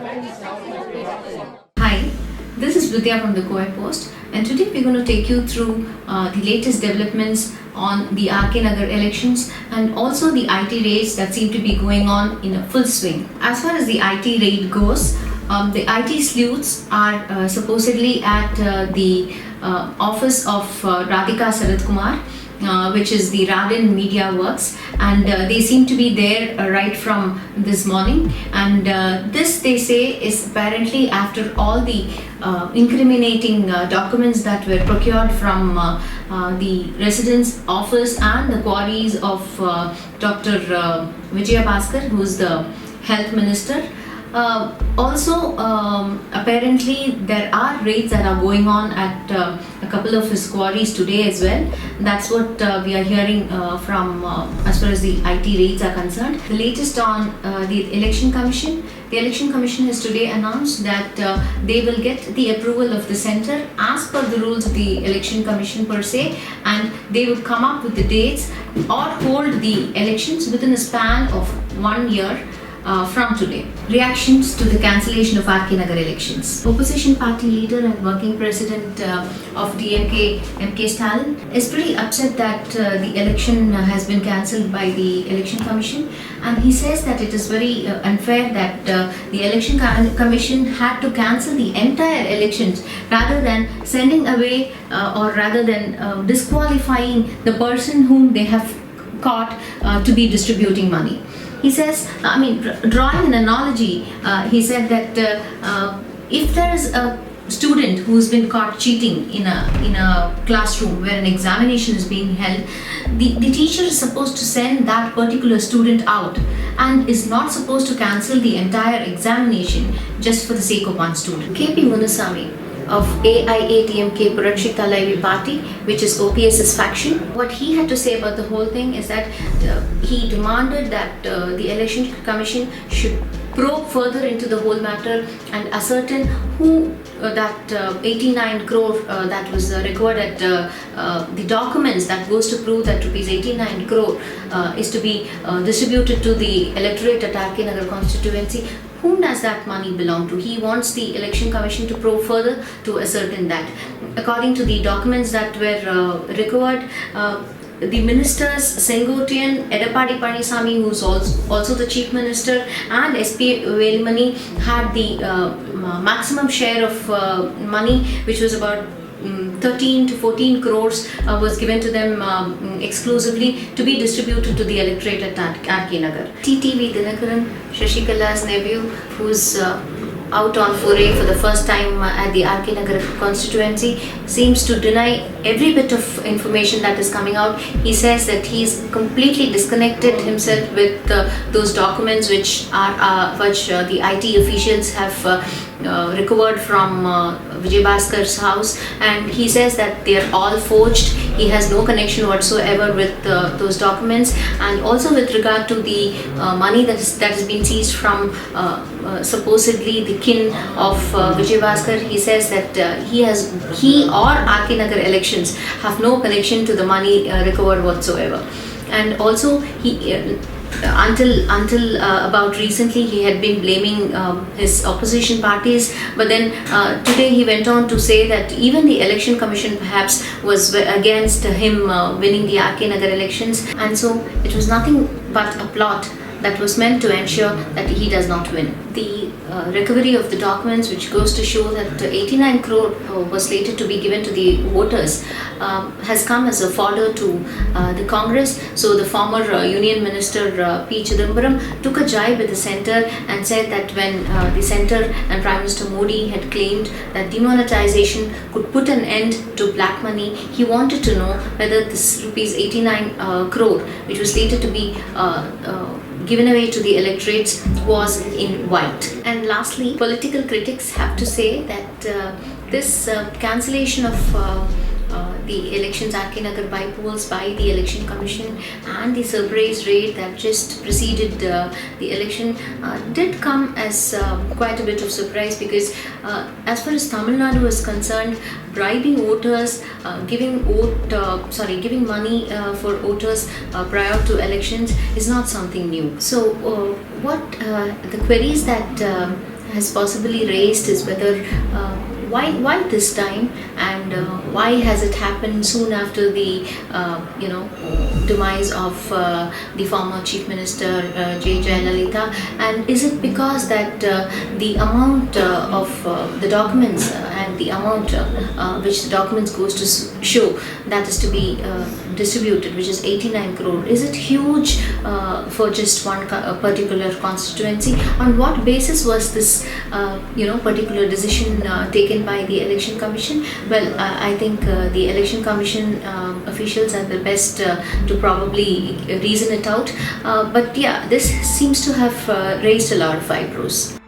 Hi, this is Vidya from the Koi Post, and today we're going to take you through the latest developments on the RK Nagar elections and also the IT raids that seem to be going on in a full swing. As far as the IT raid goes, the IT sleuths are supposedly at the office of Radhika Sarath Kumar, which is the Radin Media Works, and they seem to be there right from this morning. And this, they say, is apparently after all the incriminating documents that were procured from the residence office and the quarries of Dr. Vijaya Bhaskar, who is the health minister. Also, apparently there are raids that are going on at a couple of his quarries today as well. That's what we are hearing from as far as the IT raids are concerned. The latest on the Election Commission. The Election Commission has today announced that they will get the approval of the centre as per the rules of the Election Commission per se, and they would come up with the dates or hold the elections within a span of 1 year. From today. Reactions to the cancellation of RK Nagar elections. Opposition party leader and working president of DMK, MK Stalin, is pretty upset that the election has been cancelled by the Election Commission, and he says that it is very unfair that the Election Commission had to cancel the entire elections rather than sending away or rather than disqualifying the person whom they have caught to be distributing money. He says, drawing an analogy, he said that if there is a student who's been caught cheating in a classroom where an examination is being held, the teacher is supposed to send that particular student out and is not supposed to cancel the entire examination just for the sake of one student. KP Munasamy of AIADMK Purakshita Laivi party, which is OPS's faction. What he had to say about the whole thing is that he demanded that the Election Commission should probe further into the whole matter and ascertain who that 89 crore that was required at the documents that goes to prove that rupees 89 crore is to be distributed to the electorate at RK Nagar constituency. Whom does that money belong to? He wants the Election Commission to probe further to ascertain that. According to the documents that were required, the ministers Sengotian, Edapadi Panisamy, who is also the chief minister, and SP Velimani had the maximum share of money, which was about 13 to 14 crores was given to them exclusively to be distributed to the electorate at RK Nagar. TTV Dinakaran, Shashikala's nephew, who's out on foray for the first time at the RK Nagar constituency, seems to deny every bit of information that is coming out. He says that he's completely disconnected himself with those documents which the IT officials have recovered from Vijay Bhaskar's house, and he says that they are all forged. He has no connection whatsoever with those documents, and also with regard to the money that has been seized from supposedly the kin of Vijay Bhaskar. He says that he or RK Nagar elections have no connection to the money recovered whatsoever. And also he until about recently he had been blaming his opposition parties, but then today he went on to say that even the Election Commission perhaps was against him winning the RK Nagar elections, and so it was nothing but a plot that was meant to ensure that he does not win. The recovery of the documents, which goes to show that 89 crore was slated to be given to the voters, has come as a fodder to the Congress. So the former Union Minister P. Chidambaram took a jibe with the centre and said that when the centre and Prime Minister Modi had claimed that demonetization could put an end to black money, he wanted to know whether this rupees 89 crore, which was slated to be given away to the electorates, was in white. And lastly, political critics have to say that this cancellation of the elections RK Nagar by polls by the Election Commission and the surprise raid that just preceded the election did come as quite a bit of surprise, because as far as Tamil Nadu is concerned, bribing voters, giving money for voters prior to elections is not something new. So what the queries that has possibly raised is whether why this time, and why has it happened soon after the demise of the former Chief Minister J. Jayalalitha, and is it because that the amount of the documents and the amount which the documents goes to show that is to be distributed, which is 89 crore, is it huge for just one particular constituency? On what basis was this particular decision taken by the Election Commission? Well, I think the Election Commission officials are the best to probably reason it out, but yeah, this seems to have raised a lot of eyebrows.